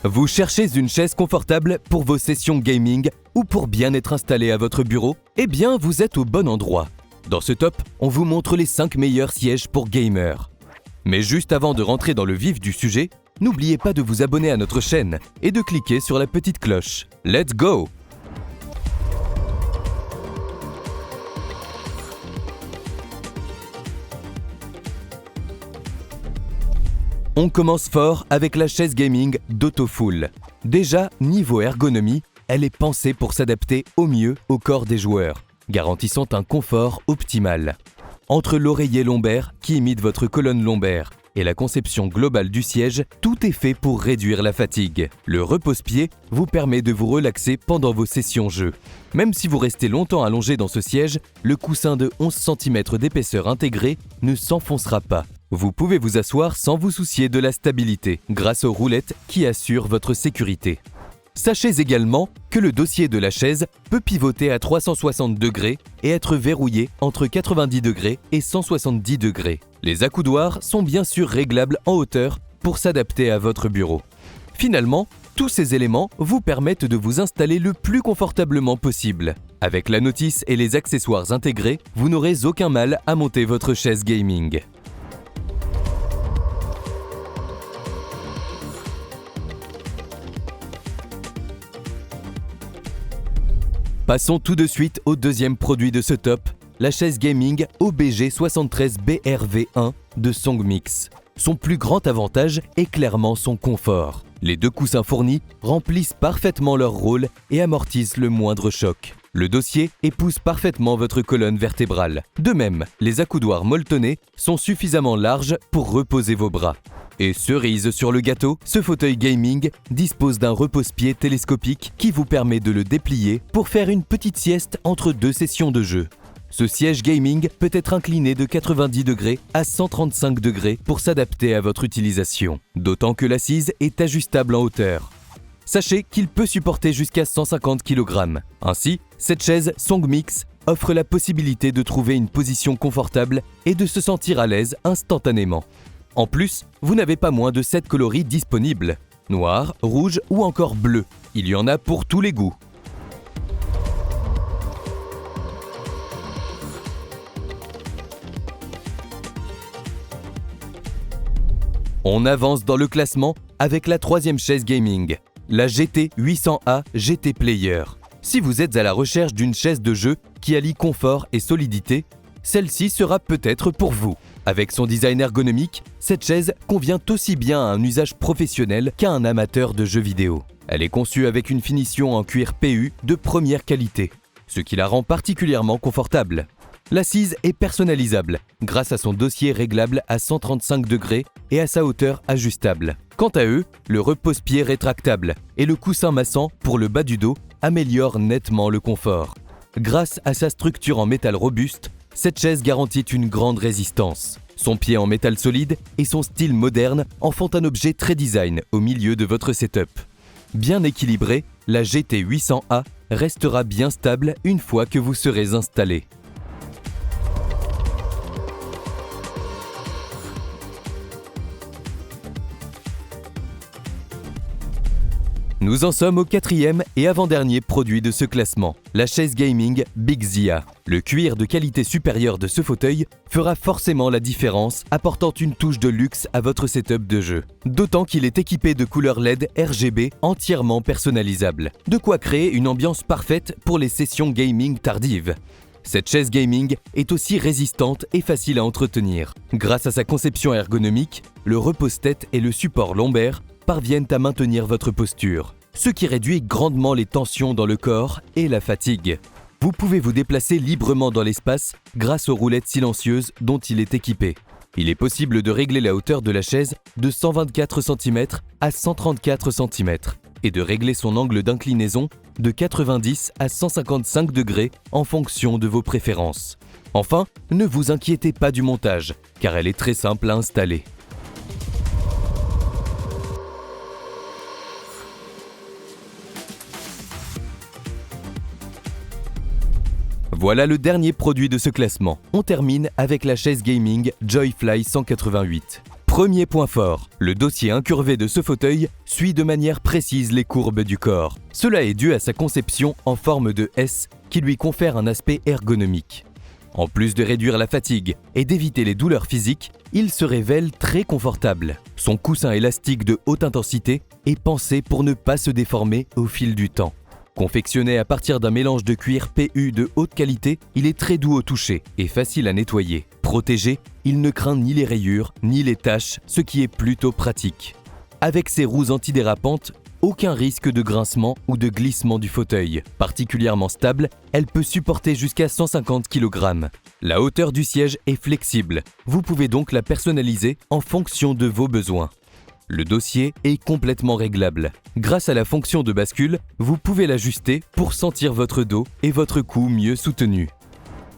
Vous cherchez une chaise confortable pour vos sessions gaming ou pour bien être installé à votre bureau? Eh bien, vous êtes au bon endroit. Dans ce top, on vous montre les 5 meilleurs sièges pour gamers. Mais juste avant de rentrer dans le vif du sujet, n'oubliez pas de vous abonner à notre chaîne et de cliquer sur la petite cloche. Let's go! On commence fort avec la chaise gaming d'Autofool. Déjà, niveau ergonomie, elle est pensée pour s'adapter au mieux au corps des joueurs, garantissant un confort optimal. Entre l'oreiller lombaire qui imite votre colonne lombaire et la conception globale du siège, tout est fait pour réduire la fatigue. Le repose-pied vous permet de vous relaxer pendant vos sessions jeu. Même si vous restez longtemps allongé dans ce siège, le coussin de 11 cm d'épaisseur intégrée ne s'enfoncera pas. Vous pouvez vous asseoir sans vous soucier de la stabilité, grâce aux roulettes qui assurent votre sécurité. Sachez également que le dossier de la chaise peut pivoter à 360 degrés et être verrouillé entre 90 degrés et 170 degrés. Les accoudoirs sont bien sûr réglables en hauteur pour s'adapter à votre bureau. Finalement, tous ces éléments vous permettent de vous installer le plus confortablement possible. Avec la notice et les accessoires intégrés, vous n'aurez aucun mal à monter votre chaise gaming. Passons tout de suite au deuxième produit de ce top, la chaise gaming OBG73BRV1 de Songmix. Son plus grand avantage est clairement son confort. Les deux coussins fournis remplissent parfaitement leur rôle et amortissent le moindre choc. Le dossier épouse parfaitement votre colonne vertébrale. De même, les accoudoirs molletonnés sont suffisamment larges pour reposer vos bras. Et cerise sur le gâteau, ce fauteuil gaming dispose d'un repose-pied télescopique qui vous permet de le déplier pour faire une petite sieste entre deux sessions de jeu. Ce siège gaming peut être incliné de 90 degrés à 135 degrés pour s'adapter à votre utilisation, d'autant que l'assise est ajustable en hauteur. Sachez qu'il peut supporter jusqu'à 150 kg. Ainsi, cette chaise Songmix offre la possibilité de trouver une position confortable et de se sentir à l'aise instantanément. En plus, vous n'avez pas moins de 7 coloris disponibles. Noir, rouge ou encore bleu. Il y en a pour tous les goûts. On avance dans le classement avec la troisième chaise gaming, la GT800A GT Player. Si vous êtes à la recherche d'une chaise de jeu qui allie confort et solidité, celle-ci sera peut-être pour vous. Avec son design ergonomique, cette chaise convient aussi bien à un usage professionnel qu'à un amateur de jeux vidéo. Elle est conçue avec une finition en cuir PU de première qualité, ce qui la rend particulièrement confortable. L'assise est personnalisable grâce à son dossier réglable à 135 degrés et à sa hauteur ajustable. Quant à eux, le repose-pied rétractable et le coussin massant pour le bas du dos améliorent nettement le confort. Grâce à sa structure en métal robuste, cette chaise garantit une grande résistance. Son pied en métal solide et son style moderne en font un objet très design au milieu de votre setup. Bien équilibrée, la GT800A restera bien stable une fois que vous serez installé. Nous en sommes au quatrième et avant-dernier produit de ce classement, la chaise gaming Bigzia. Le cuir de qualité supérieure de ce fauteuil fera forcément la différence, apportant une touche de luxe à votre setup de jeu. D'autant qu'il est équipé de couleurs LED RGB entièrement personnalisables. De quoi créer une ambiance parfaite pour les sessions gaming tardives. Cette chaise gaming est aussi résistante et facile à entretenir. Grâce à sa conception ergonomique, le repose-tête et le support lombaire parviennent à maintenir votre posture, ce qui réduit grandement les tensions dans le corps et la fatigue. Vous pouvez vous déplacer librement dans l'espace grâce aux roulettes silencieuses dont il est équipé. Il est possible de régler la hauteur de la chaise de 124 cm à 134 cm et de régler son angle d'inclinaison de 90 à 155 degrés en fonction de vos préférences. Enfin, ne vous inquiétez pas du montage, car elle est très simple à installer. Voilà le dernier produit de ce classement. On termine avec la chaise gaming Joyfly 188. Premier point fort, le dossier incurvé de ce fauteuil suit de manière précise les courbes du corps. Cela est dû à sa conception en forme de S qui lui confère un aspect ergonomique. En plus de réduire la fatigue et d'éviter les douleurs physiques, il se révèle très confortable. Son coussin élastique de haute intensité est pensé pour ne pas se déformer au fil du temps. Confectionné à partir d'un mélange de cuir PU de haute qualité, il est très doux au toucher et facile à nettoyer. Protégé, il ne craint ni les rayures ni les taches, ce qui est plutôt pratique. Avec ses roues antidérapantes, aucun risque de grincement ou de glissement du fauteuil. Particulièrement stable, elle peut supporter jusqu'à 150 kg. La hauteur du siège est flexible. Vous pouvez donc la personnaliser en fonction de vos besoins. Le dossier est complètement réglable. Grâce à la fonction de bascule, vous pouvez l'ajuster pour sentir votre dos et votre cou mieux soutenus.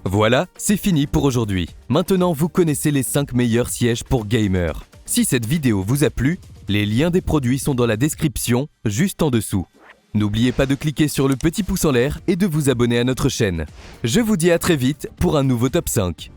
Voilà, c'est fini pour aujourd'hui. Maintenant, vous connaissez les 5 meilleurs sièges pour gamers. Si cette vidéo vous a plu, les liens des produits sont dans la description, juste en dessous. N'oubliez pas de cliquer sur le petit pouce en l'air et de vous abonner à notre chaîne. Je vous dis à très vite pour un nouveau top 5.